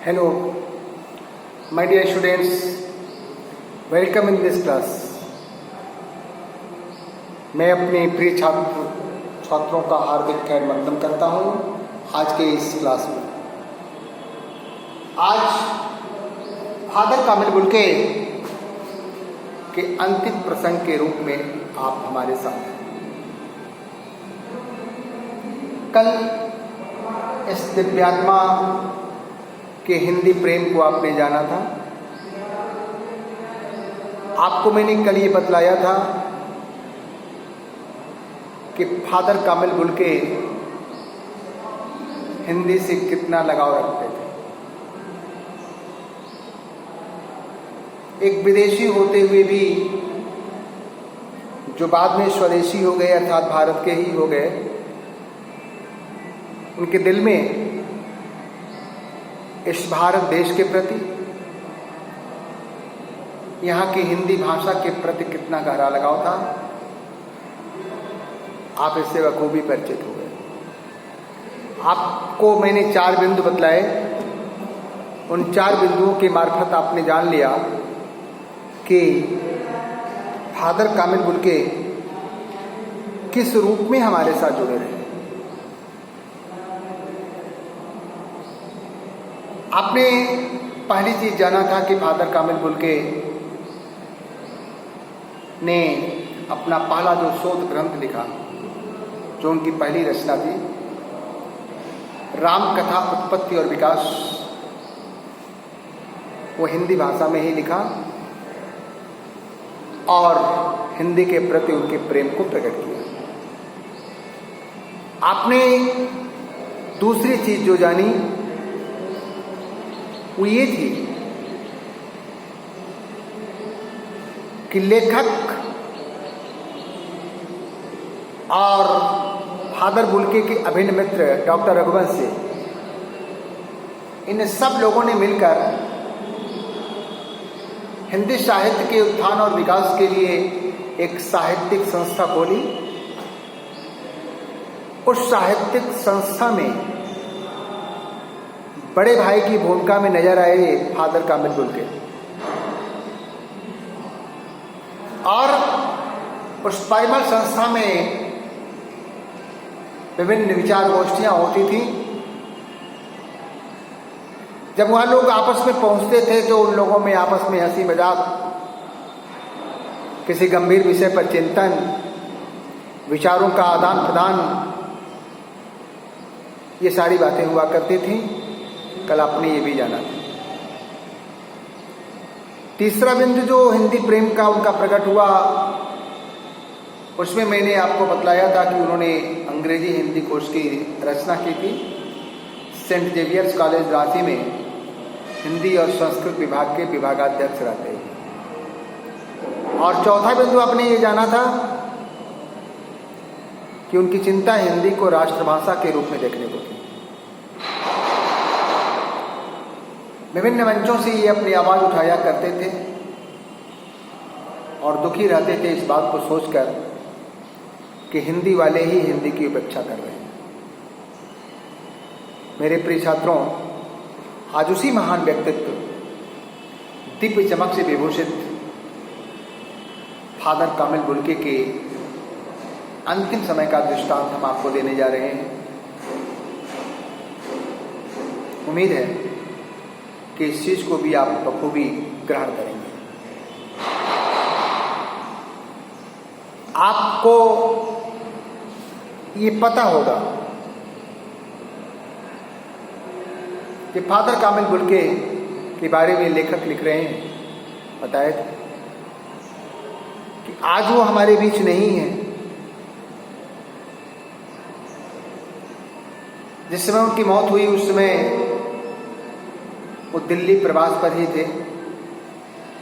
Hello, my dear students, welcome in this class. मैं अपने प्रिय छात्रों का हार्दिक खैर मकदम करता हूँ आज के इस क्लास में। आज फादर कामिल बुल्के के अंतिम प्रसंग के रूप में आप हमारे साथ हैं। कल इस दिव्यात्मा के हिंदी प्रेम को आपने जाना था। आपको मैंने कल ये बतलाया था कि फादर कामिल बुल्के हिंदी से कितना लगाव रखते थे। एक विदेशी होते हुए भी जो बाद में स्वदेशी हो गए अर्थात भारत के ही हो गए, उनके दिल में इस भारत देश के प्रति, यहाँ की हिंदी भाषा के प्रति कितना गहरा लगाव था, आप इससे बखूबी परिचित हो गए। आपको मैंने 4 बिंदु बतलाए, उन 4 बिंदुओं के मार्फत आपने जान लिया कि फादर कामिल बुल्के किस रूप में हमारे साथ जुड़े रहे। आपने पहली चीज जाना था कि फादर कामिल बुल्के ने अपना पहला जो शोध ग्रंथ लिखा, जो उनकी पहली रचना थी, राम कथा उत्पत्ति और विकास, वो हिंदी भाषा में ही लिखा और हिंदी के प्रति उनके प्रेम को प्रकट किया। आपने दूसरी चीज जो जानी वो ये थी कि लेखक और फादर बुल्के के अभिन्न मित्र डॉक्टर रघुवंशी, इन सब लोगों ने मिलकर हिंदी साहित्य के उत्थान और विकास के लिए एक साहित्यिक संस्था खोली। उस साहित्यिक संस्था में बड़े भाई की भूमिका में नजर आए फादर कामिल बुल्के, और उस बाइबल संस्था में विभिन्न विचार गोष्ठियां होती थी। जब वहां लोग आपस में पहुंचते थे तो उन लोगों में आपस में हंसी मजाक, किसी गंभीर विषय पर चिंतन, विचारों का आदान प्रदान, ये सारी बातें हुआ करती थी। कल आपने ये भी जाना था। तीसरा बिंदु जो हिंदी प्रेम का उनका प्रकट हुआ, उसमें मैंने आपको बतलाया था कि उन्होंने अंग्रेजी हिंदी कोर्स की रचना की थी। सेंट जेवियर्स कॉलेज रांची में हिंदी और संस्कृत विभाग के विभागाध्यक्ष रहते हैं। और चौथा बिंदु आपने ये जाना था कि उनकी चिंता हिंदी को राष्ट्रभाषा के रूप में देखने को थी। विभिन्न मंचों से ये अपनी आवाज उठाया करते थे और दुखी रहते थे इस बात को सोचकर कि हिंदी वाले ही हिंदी की उपेक्षा कर रहे हैं। मेरे प्रिय छात्रों, आज उसी महान व्यक्तित्व, दिव्य चमक से विभूषित फादर कामिल बुल्के के अंतिम समय का दृष्टांत हम आपको देने जा रहे हैं। उम्मीद है कि इस चीज को भी आप बखूबी ग्रहण करेंगे। आपको ये पता होगा कि फादर कामिल बुल्के के बारे में लेखक लिख रहे हैं, बताए थे कि आज वो हमारे बीच नहीं है। जिस समय उनकी मौत हुई उस समय वो दिल्ली प्रवास पर ही थे।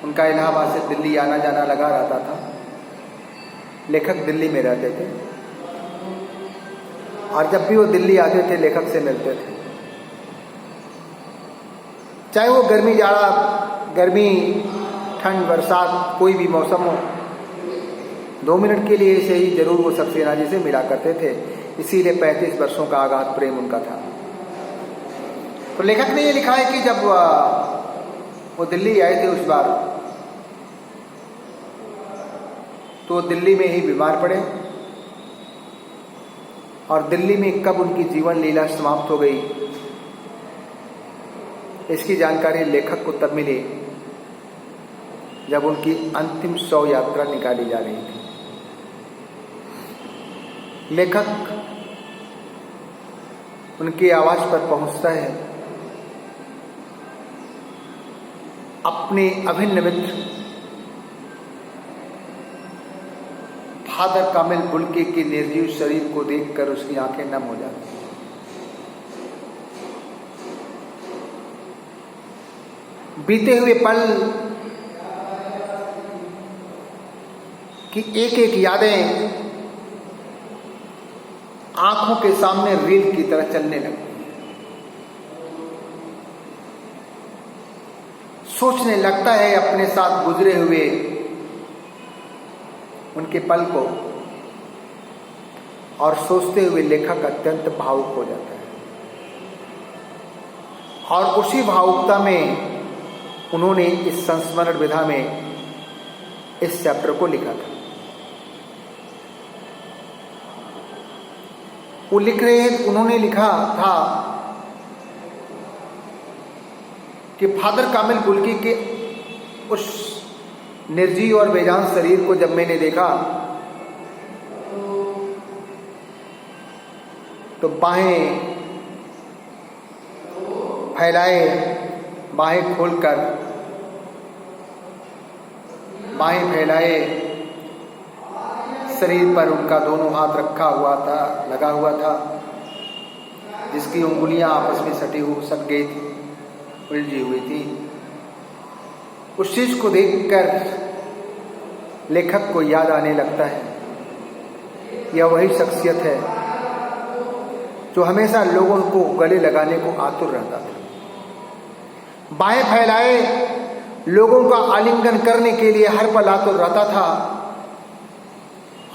उनका इलाहाबाद से दिल्ली आना जाना लगा रहता था। लेखक दिल्ली में रहते थे और जब भी वो दिल्ली आते थे लेखक से मिलते थे। चाहे वो गर्मी जाड़ा, गर्मी ठंड बरसात, कोई भी मौसम हो, 2 मिनट के लिए से ही जरूर वो सक्सेना जी से मिला करते थे। इसीलिए 35 वर्षों का अगाध प्रेम उनका था। तो लेखक ने ये लिखा है कि जब वो दिल्ली आए थे उस बार, तो दिल्ली में ही बीमार पड़े और दिल्ली में कब उनकी जीवन लीला समाप्त हो गई, इसकी जानकारी लेखक को तब मिली जब उनकी अंतिम शव यात्रा निकाली जा रही थी। लेखक उनके आवास पर पहुंचता है, अपने अभिन्न मित्र फादर कामिल बुल्के के निर्जीव शरीर को देखकर उसकी आंखें नम हो जाती हैं। बीते हुए पल की एक एक यादें आंखों के सामने रील की तरह चलने लगती। सोचने लगता है अपने साथ गुजरे हुए उनके पल को, और सोचते हुए लेखक अत्यंत भावुक हो जाता है। और उसी भावुकता में उन्होंने इस संस्मरण विधा में इस चैप्टर को लिखा था। वो लिख रहे हैं, उन्होंने लिखा था कि फादर कामिल बुल्के के उस निर्जीव और बेजान शरीर को जब मैंने देखा तो बाहें फैलाए, बाहें खोलकर, बाहें फैलाए शरीर पर उनका दोनों हाथ रखा हुआ था, लगा हुआ था, जिसकी उंगलियां आपस में सट गई थी, उलझी हुई थी। उस चीज को देखकर लेखक को याद आने लगता है, यह वही शख्सियत है जो हमेशा लोगों को गले लगाने को आतुर रहता था, बाहें फैलाए लोगों का आलिंगन करने के लिए हर पल आतुर रहता था।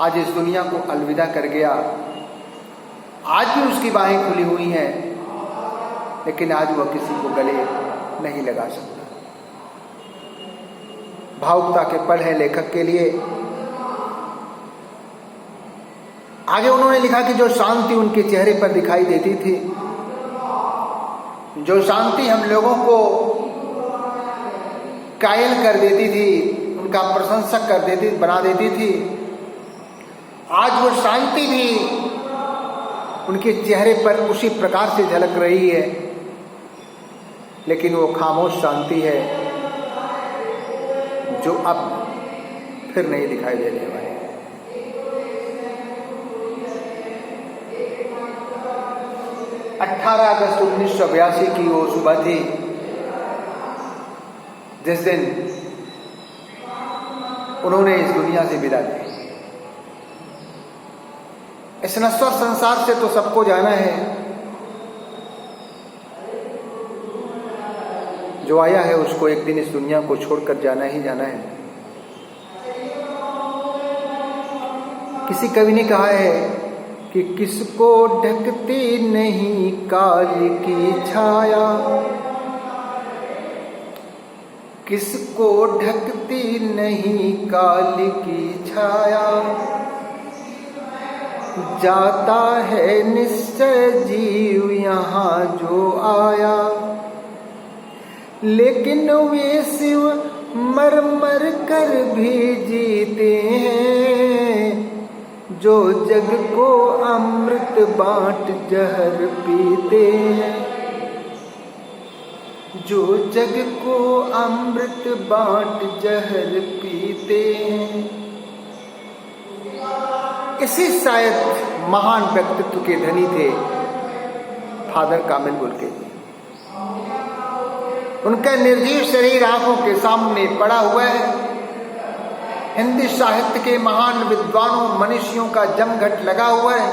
आज इस दुनिया को अलविदा कर गया। आज भी उसकी बाहें खुली हुई हैं, लेकिन आज वह किसी को गले नहीं लगा सकता। भावुकता के पल है लेखक के लिए। आगे उन्होंने लिखा कि जो शांति उनके चेहरे पर दिखाई देती थी, जो शांति हम लोगों को कायल कर देती थी, उनका प्रशंसक कर देती, बना देती थी, आज वो शांति भी उनके चेहरे पर उसी प्रकार से झलक रही है, लेकिन वो खामोश शांति है जो अब फिर नहीं दिखाई देने वाली। 18 अगस्त 1982 की वो सुबह थी जिस दिन उन्होंने इस दुनिया से विदा ली। इस नश्वर संसार से तो सबको जाना है, जो आया है उसको एक दिन इस दुनिया को छोड़कर जाना ही जाना है। किसी कवि ने कहा है कि किसको ढकती नहीं काल की छाया, किसको ढकती नहीं काल की छाया, जाता है निश्चय जीव यहाँ जो आया, लेकिन वे शिव मर मर कर भी जीते हैं, जो जग को अमृत बांट जहर पीते हैं, जो जग को अमृत बांट जहर पीते हैं। इसी शायद महान व्यक्तित्व के धनी थे फादर कामिल बुल्के जी। उनका निर्जीव शरीर आंखों के सामने पड़ा हुआ है। हिंदी साहित्य के महान विद्वानों मनीषियों का जमघट लगा हुआ है।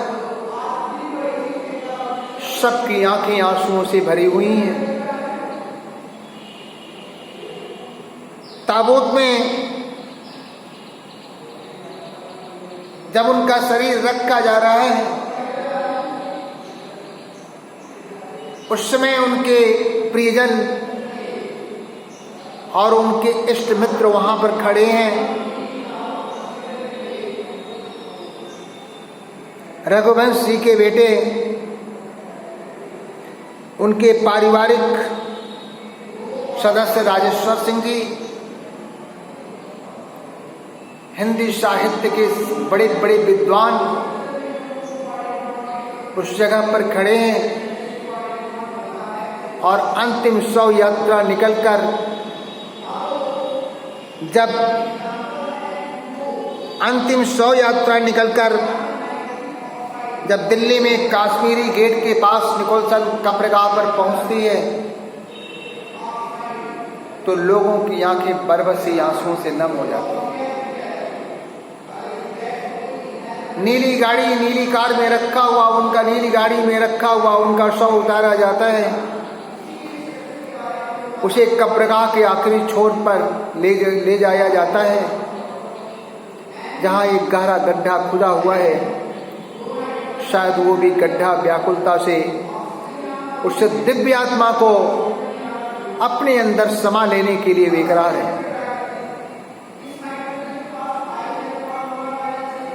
सबकी आंखें आंसुओं से भरी हुई हैं। ताबूत में जब उनका शरीर रखा जा रहा है उस समय उनके प्रियजन और उनके इष्ट मित्र वहां पर खड़े हैं। रघुवंश जी के बेटे, उनके पारिवारिक सदस्य राजेश्वर सिंह जी हिंदी साहित्य के बड़े बड़े विद्वान उस जगह पर खड़े हैं और अंतिम शव यात्रा निकलकर जब अंतिम शव यात्रा निकलकर जब दिल्ली में काश्मीरी गेट के पास निकोलसन कब्रगाह पर पहुंचती है तो लोगों की आंखें बरबसी आंसुओं से नम हो जाती हैं। नीली कार में रखा हुआ उनका शव उतारा जाता है। उसे कब्रगाह के आखिरी छोर पर ले जाया जाता है, जहां एक गहरा गड्ढा खुदा हुआ है। शायद वो भी गड्ढा व्याकुलता से उस दिव्य आत्मा को अपने अंदर समा लेने के लिए बेकरार है।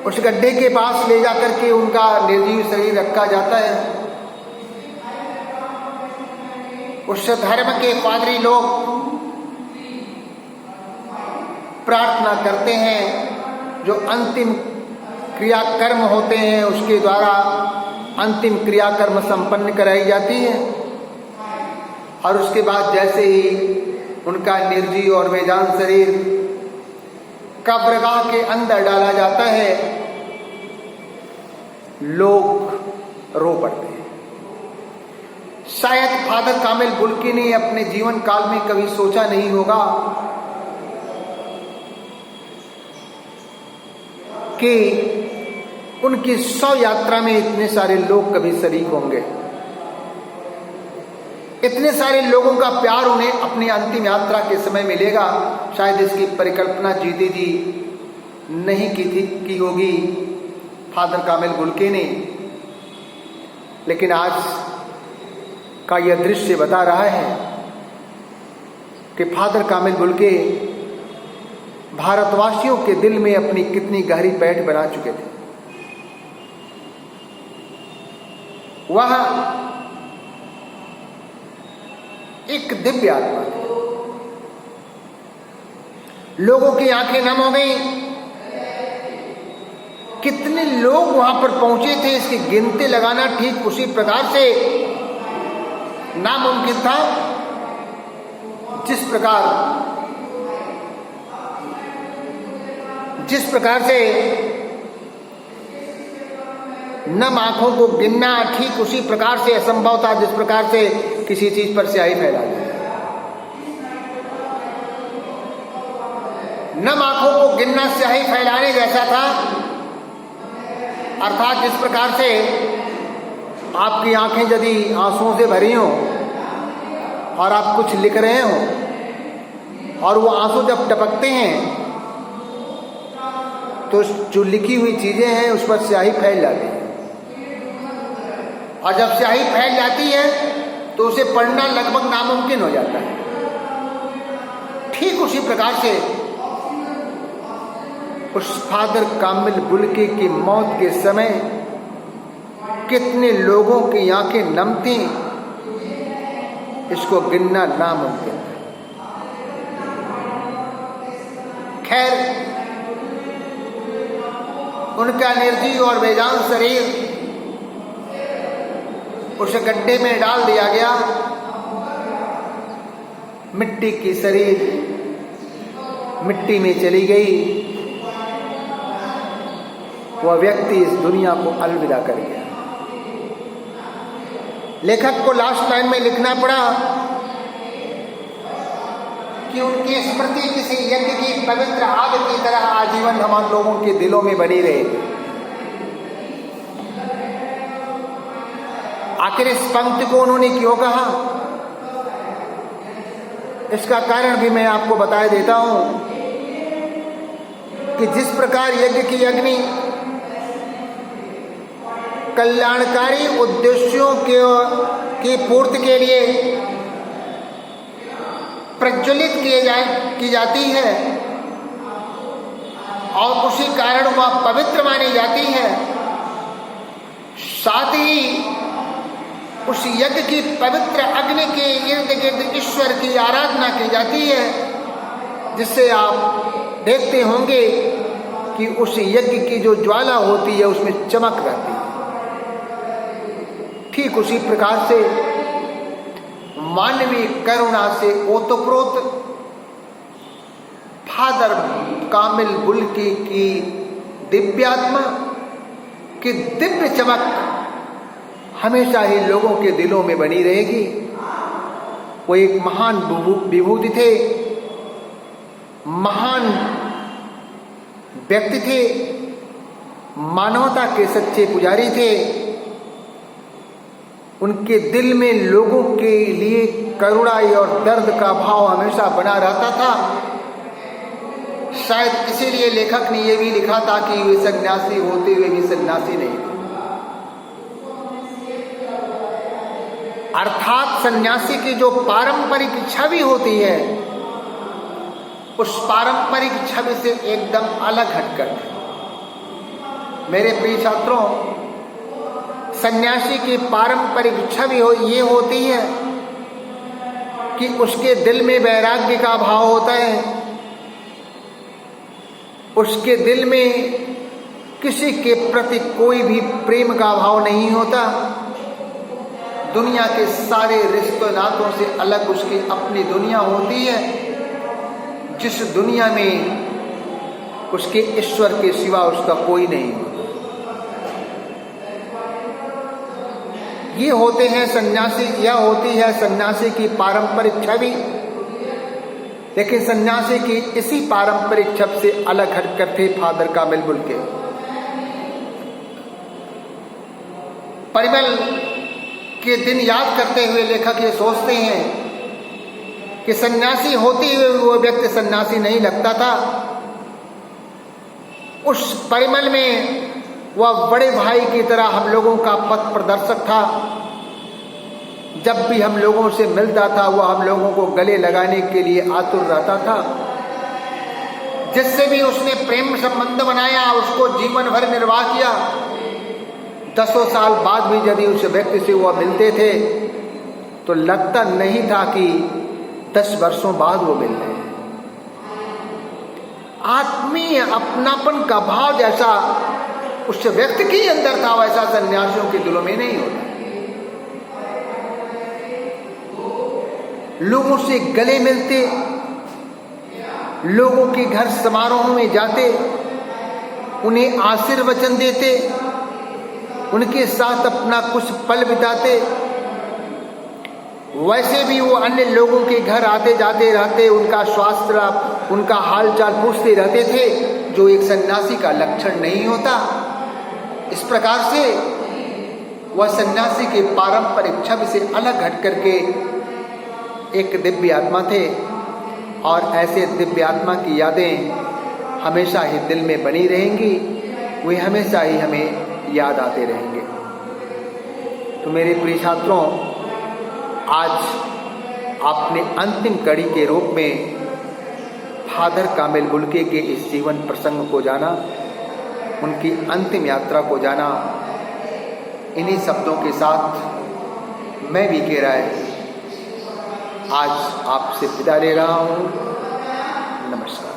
उस गड्ढे के पास ले जाकर के उनका निर्जीव शरीर रखा जाता है। उस धर्म के पादरी लोग प्रार्थना करते हैं, जो अंतिम क्रियाकर्म होते हैं उसके द्वारा अंतिम क्रियाकर्म संपन्न कराई जाती है। और उसके बाद जैसे ही उनका निर्जीव और बेजान शरीर कब्रगाह के अंदर डाला जाता है, लोग रो पड़ते हैं। शायद फादर कामिल बुल्की ने अपने जीवन काल में कभी सोचा नहीं होगा कि उनकी शव यात्रा में इतने सारे लोग कभी शरीक होंगे। इतने सारे लोगों का प्यार उन्हें अपनी अंतिम यात्रा के समय मिलेगा। शायद इसकी परिकल्पना जीती जी नहीं की होगी फादर कामिल बुल्के ने, लेकिन आज का यह दृश्य बता रहा है कि फादर कामिल बुल्के भारतवासियों के दिल में अपनी कितनी गहरी पैठ बना चुके थे। वह एक दिव्य आत्मा थी। लोगों की आंखें नम हो गई। कितने लोग वहां पर पहुंचे थे इसकी गिनती लगाना ठीक उसी प्रकार से नामुमकिन था जिस प्रकार से नम आंखों को गिनना ठीक उसी प्रकार से असंभव था जिस प्रकार से किसी चीज पर स्याही फैला दी। नम आंखों को गिनना स्याही फैलाने जैसा था। अर्थात जिस प्रकार से आपकी आंखें यदि आंसुओं से भरी हों और आप कुछ लिख रहे हो और वो आंसू जब टपकते हैं तो जो लिखी हुई चीजें हैं उस पर स्याही फैल जाती है, और जब स्याही फैल जाती है तो उसे पढ़ना लगभग नामुमकिन हो जाता है। ठीक उसी प्रकार से उस फादर कामिल बुल्के की मौत के समय कितने लोगों की आंखें नम थीं, इसको गिनना नामुमकिन है। खैर, उनका निर्जीव और बेजान शरीर उस गड्ढे में डाल दिया गया। मिट्टी की शरीर मिट्टी में चली गई। वह व्यक्ति इस दुनिया को अलविदा कर गया। लेखक को लास्ट लाइन में लिखना पड़ा कि उनकी स्मृति किसी यज्ञ की पवित्र आग की तरह आजीवन हम लोगों के दिलों में बनी रहेगी। आखिर इस पंक्ति को उन्होंने क्यों कहा, इसका कारण भी मैं आपको बता देता हूं कि जिस प्रकार यज्ञ की अग्नि कल्याणकारी उद्देश्यों की पूर्ति के लिए प्रज्वलित की जाती है और उसी कारण वह पवित्र मानी जाती है। साथ ही उस यज्ञ की पवित्र अग्नि के इर्द गिर्द ईश्वर की आराधना की जाती है, जिससे आप देखते होंगे कि उस यज्ञ की जो ज्वाला होती है उसमें चमक रहती है। ठीक उसी प्रकार से मानवीय करुणा से ओतप्रोत फादर कामिल बुल्की की दिव्यात्मा की दिव्य चमक हमेशा ही लोगों के दिलों में बनी रहेगी। वो एक महान विभूति थे, महान व्यक्ति थे, मानवता के सच्चे पुजारी थे। उनके दिल में लोगों के लिए करुणा और दर्द का भाव हमेशा बना रहता था। शायद इसीलिए लेखक ने यह भी लिखा था कि वे सन्यासी होते हुए भी सन्यासी नहीं थे। अर्थात सन्यासी की जो पारंपरिक छवि होती है, उस पारंपरिक छवि से एकदम अलग हटकर थे। मेरे प्रिय छात्रों, सन्यासी की पारंपरिक छवि ये होती है कि उसके दिल में वैराग्य का भाव होता है, उसके दिल में किसी के प्रति कोई भी प्रेम का भाव नहीं होता। दुनिया के सारे रिश्तों नातों से अलग उसकी अपनी दुनिया होती है, जिस दुनिया में उसके ईश्वर के सिवा उसका कोई नहीं होता। ये होते हैं सन्यासी, यह होती है सन्यासी की पारंपरिक छवि। लेकिन सन्यासी की इसी पारंपरिक छवि से अलग हटकर थे फादर कामिल बुल्के। परिमल के दिन याद करते हुए लेखक ये सोचते हैं कि सन्यासी होते हुए वो व्यक्ति सन्यासी नहीं लगता था। उस परिमल में वह बड़े भाई की तरह हम लोगों का पथ प्रदर्शक था। जब भी हम लोगों से मिलता था वह हम लोगों को गले लगाने के लिए आतुर रहता था। जिससे भी उसने प्रेम संबंध बनाया, उसको जीवन भर निर्वाह किया। 10 साल बाद भी यदि उस व्यक्ति से वह मिलते थे तो लगता नहीं था कि 10 वर्षों बाद वो मिल रहे हैं। आत्मीय अपनापन का भाव जैसा उस व्यक्ति के अंदर था, वैसा सन्यासियों के दिलों में नहीं होता। लोगों से गले मिलते, लोगों के घर समारोह में जाते, उन्हें आशीर्वचन देते, उनके साथ अपना कुछ पल बिताते। वैसे भी वो अन्य लोगों के घर आते जाते रहते, उनका स्वास्थ्य, उनका हालचाल पूछते रहते थे, जो एक सन्यासी का लक्षण नहीं होता। इस प्रकार से वह सन्यासी के पारंपरिक छवि से अलग हट करके एक दिव्य आत्मा थे। और ऐसे दिव्य आत्मा की यादें हमेशा ही दिल में बनी रहेंगी, वे हमेशा ही हमें याद आते रहेंगे। तो मेरे प्रिय छात्रों, आज आपने अंतिम कड़ी के रूप में फादर कामिल बुल्के के इस जीवन प्रसंग को जाना, उनकी अंतिम यात्रा को जाना। इन्हीं शब्दों के साथ मैं वी.के. राय आज आपसे विदा ले रहा हूँ। नमस्कार।